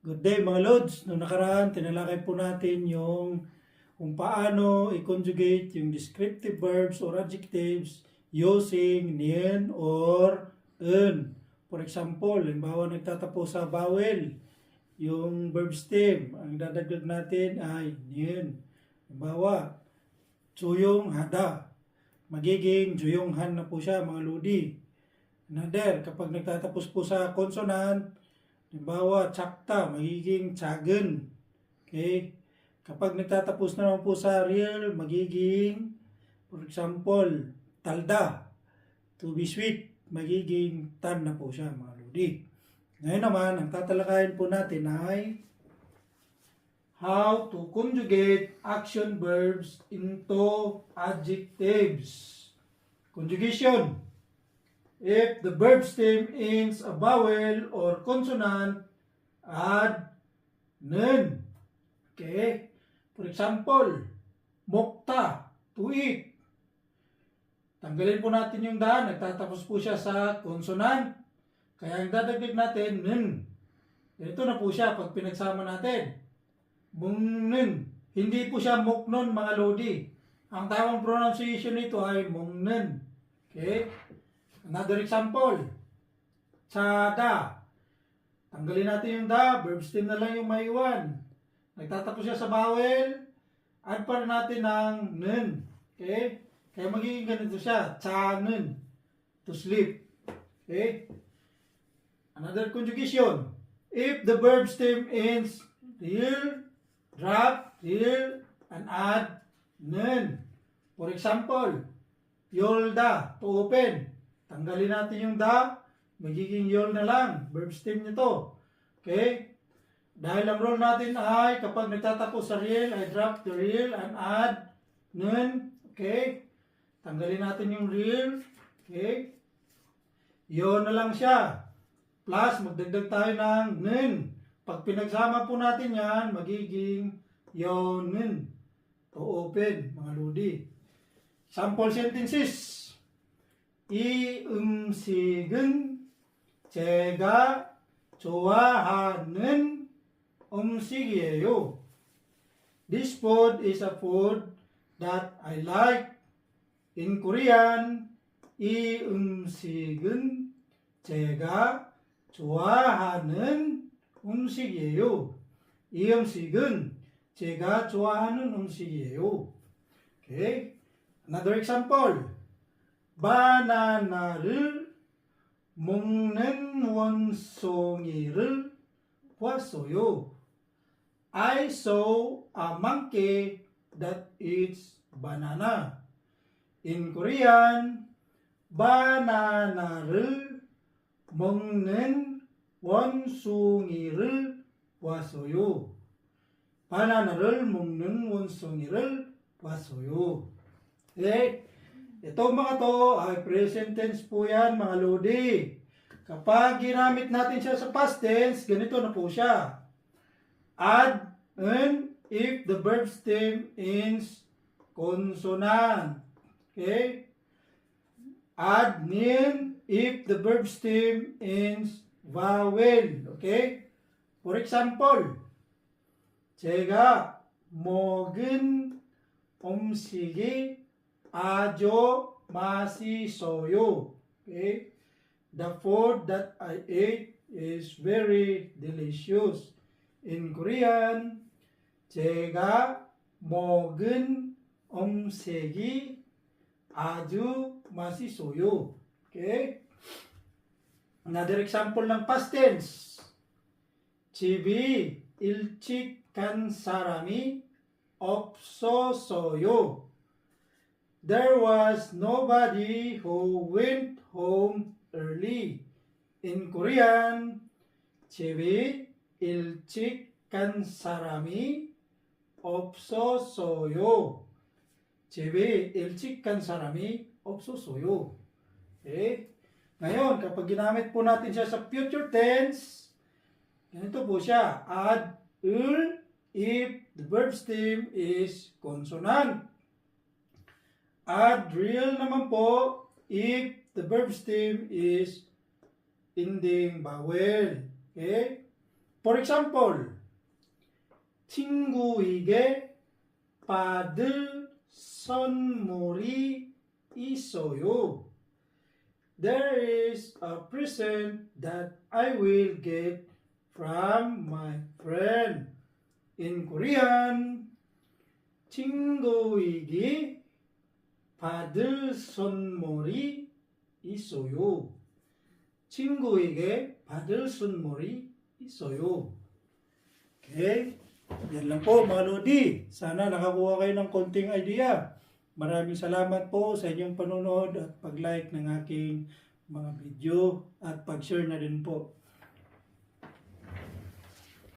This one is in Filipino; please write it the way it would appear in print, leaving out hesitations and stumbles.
Good day mga Lods. Noong nakaraan, tinalakay po natin yung kung paano i-conjugate yung descriptive verbs or adjectives using nien or en. For example, halimbawa nagtatapos sa vowel, yung verb stem, ang dadagdag natin ay nien. Halimbawa, tsuyong hada. Magiging juyong han na po siya mga Lodi. Another, kapag nagtatapos po sa consonant, halimbawa, tsakta, magiging tsagen. Okay? Kapag nagtatapos na naman po sa real, magiging, for example, talda. To be sweet, magiging tan na po siya, mga lodi. Ngayon naman, ang tatalakayin po natin ay how to conjugate action verbs into adjectives. Conjugation. If the verb stem ends a vowel or consonant, add nen. Okay? For example, mokta, to eat. Tanggalin po natin yung da, nagtatapos po siya sa consonant. Kaya ang dadagdag natin, nen. Ito na po siya pag pinagsama natin. Mungnen. Hindi po siya moknon mga lodi. Ang tamang pronunciation nito ay mungnen. Okay? Another example, tsada. Tanggalin natin yung da, verb stem na lang yung maiwan. Nagtatapos siya sa vowel, add pa natin ng nen. Okay? Kaya magiging ganito siya, tsanen, to sleep. Okay? Another conjugation. If the verb stem ends real, drop, real, and add nen. For example, yolda, to open. Tanggalin natin yung da, magiging yol na lang, verb stem nito. Okay? Dahil ang rule natin ay kapag nagtatapos sa real, ay drop the real and add nun. Okay? Tanggalin natin yung real. Okay? Yun na lang siya. Plus, magdagdag tayo ng nun. Pag pinagsama po natin yan, magiging yonen. To open, mga lodi. Sample sentences. 이 음식은 제가 좋아하는 음식이에요. This food is a food that I like. In Korean, 이 음식은 제가 좋아하는 음식이에요. 이 음식은 제가 좋아하는 음식이에요. Okay? Another example. 바나나를 먹는 원숭이를 봤어요. I saw a monkey that eats banana. In Korean, 바나나를 먹는 원숭이를 봤어요. 바나나를 먹는 원숭이를 봤어요. Okay? Itong mga to ay present tense po yan, mga lodi. Kapag ginamit natin siya sa past tense, ganito na po siya. Add en if the verb stem ends consonant. Okay? Add nien if the verb stem ends vowel. Okay? For example, 제가 먹은 음식이 아주 맛있어요. Okay? The food that I ate is very delicious. In Korean, 제가 먹은 음식이 아주 맛있어요. Okay? Another example ng past tense. 집이 일찍 간 사람이 없었어요. There was nobody who went home early. In Korean, 집이 일찍 간 사람이 없었어요. 집이 일찍 간 사람이 없었어요. Okay? Ngayon, kapag ginamit po natin siya sa future tense, ganito po siya. Add ul if the verb stem is consonant. Add real naman po if the verb stem is ending vowel. Okay? For example, 친구에게 받을 선물이 있어요. There is a present that I will get from my friend. In Korean, 친구에게 받을 선물이 있어요. 친구에게 받을 선물이 있어요. Okay? Yan lang po mga Lodi. Sana nakakuha kayo ng konting idea. Maraming salamat po sa inyong panonood at pag-like ng aking mga video at pag-share na din po.